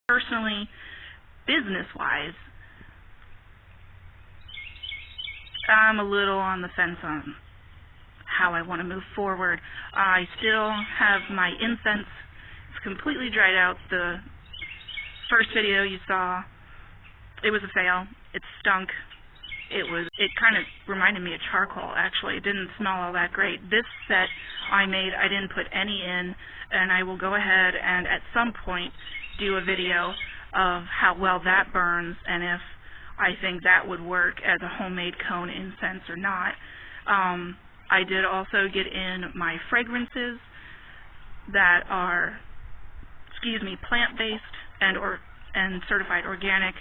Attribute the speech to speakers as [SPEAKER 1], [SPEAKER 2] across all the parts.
[SPEAKER 1] personally, business-wise, I'm a little on the fence on how I want to move forward. I still have my incense. It's completely dried out. The first video you saw, it was a fail. It stunk. It kind of reminded me of charcoal, actually. It didn't smell all that great. This set I made, I didn't put any in, and I will go ahead and at some point do a video of how well that burns and if I think that would work as a homemade cone incense or not. I did also get in my fragrances that are, plant-based and certified organic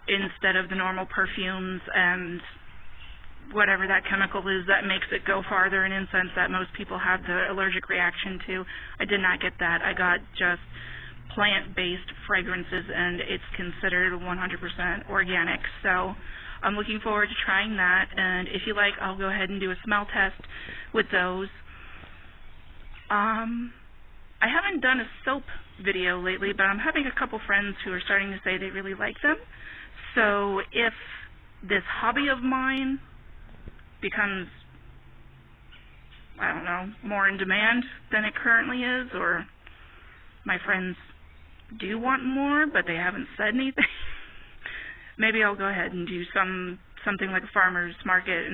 [SPEAKER 1] instead of the normal perfumes and whatever that chemical is that makes it go farther in incense that most people have the allergic reaction to. I did not get that. I got just plant-based fragrances, and it's considered 100% organic. So I'm looking forward to trying that, and if you like, I'll go ahead and do a smell test with those. I haven't done a soap video lately, but I'm having a couple friends who are starting to say they really like them. So if this hobby of mine becomes, I don't know, more in demand than it currently is, or my friends do want more but they haven't said anything, maybe I'll go ahead and do something like a farmer's market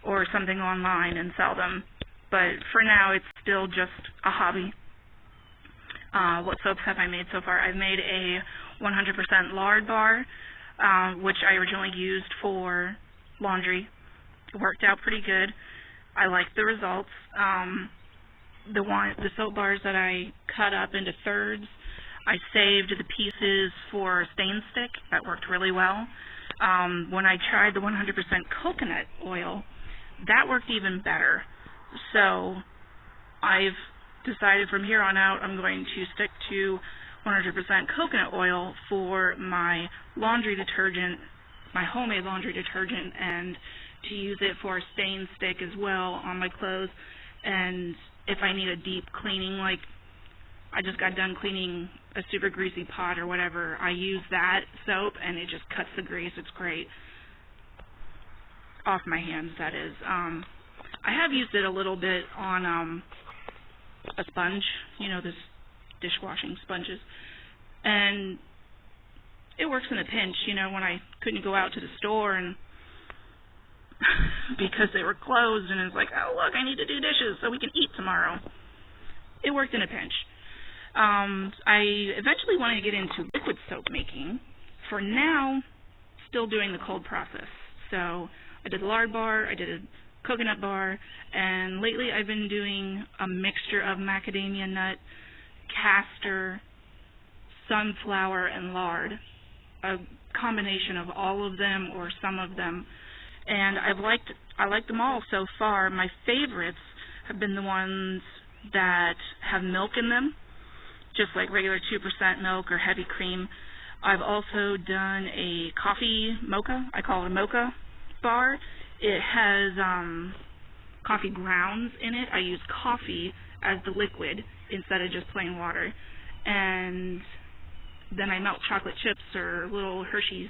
[SPEAKER 1] or something online and sell them. But for now, it's still just a hobby. What soaps have I made so far? I've made a 100% lard bar, which I originally used for laundry. It worked out pretty good. I liked the results. The soap bars that I cut up into thirds, I saved the pieces for stain stick. That worked really well. When I tried the 100% coconut oil, that worked even better. So I've decided from here on out I'm going to stick to 100% coconut oil for my laundry detergent, my homemade laundry detergent, and to use it for stain stick as well on my clothes. And if I need a deep cleaning, like I just got done cleaning a super greasy pot or whatever, I use that soap and it just cuts the grease. It's great. Off my hands, that is. I have used it a little bit on a sponge, this dishwashing sponges, and it works in a pinch, when I couldn't go out to the store and because they were closed, and it's like, oh look, I need to do dishes so we can eat tomorrow. It worked in a pinch. I eventually wanted to get into liquid soap making. For now, still doing the cold process. So I did a lard bar, I did a coconut bar, and lately I've been doing a mixture of macadamia nut, castor, sunflower, and lard. A combination of all of them or some of them. And I liked them all so far. My favorites have been the ones that have milk in them, just like regular 2% milk or heavy cream. I've also done a coffee mocha. I call it a mocha bar. It has coffee grounds in it. I use coffee as the liquid instead of just plain water. And then I melt chocolate chips or little Hershey's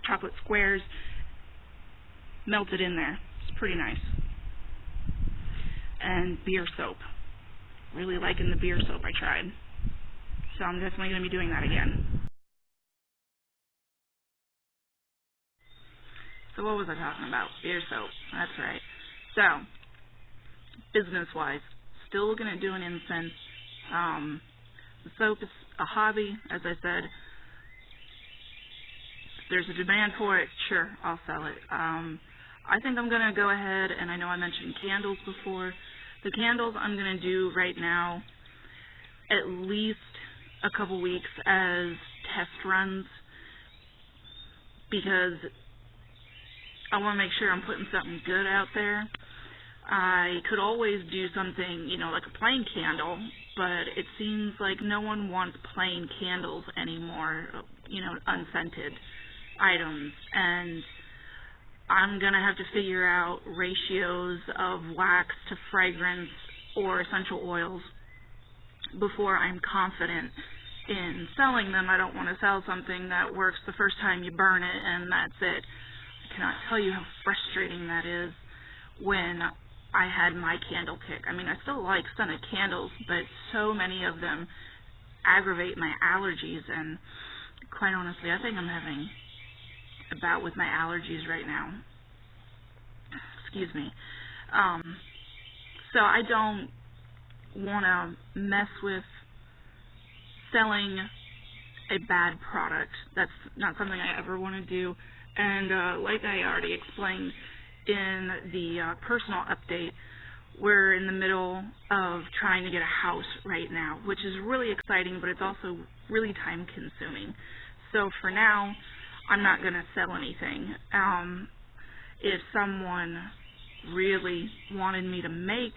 [SPEAKER 1] chocolate squares, melt it in there. It's pretty nice. And beer soap. Really liking the beer soap I tried. So I'm definitely going to be doing that again. So what was I talking about? Beer soap. That's right. So, business-wise, still looking at doing incense. The soap is a hobby, as I said. If there's a demand for it, sure, I'll sell it. I think I'm going to go ahead, and I know I mentioned candles before. The candles I'm going to do right now at least a couple weeks as test runs, because I want to make sure I'm putting something good out there. I could always do something, like a plain candle, but it seems like no one wants plain candles anymore, unscented items. And I'm going to have to figure out ratios of wax to fragrance or essential oils before I'm confident in selling them, I don't want to sell something that works the first time you burn it and that's it. I cannot tell you how frustrating that is when I had my candle kick. I mean, I still like scented candles, but so many of them aggravate my allergies, and quite honestly, I think I'm having a bout with my allergies right now. Excuse me. So I don't want to mess with selling a bad product. That's not something I ever want to do. And like I already explained in the personal update, we're in the middle of trying to get a house right now, which is really exciting, but it's also really time consuming. So for now, I'm not going to sell anything. If someone really wanted me to make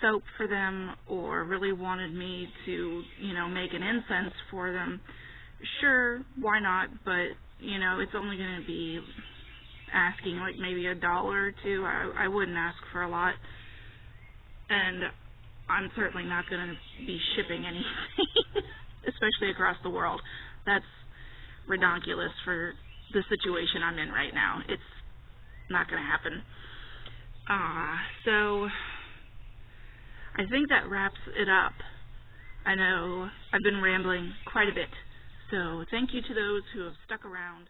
[SPEAKER 1] soap for them or really wanted me to, make an incense for them, sure, why not? But, it's only going to be asking like maybe $1 or $2. I wouldn't ask for a lot. And I'm certainly not going to be shipping anything, especially across the world. That's ridiculous for the situation I'm in right now. It's not going to happen. So I think that wraps it up. I know I've been rambling quite a bit, so thank you to those who have stuck around.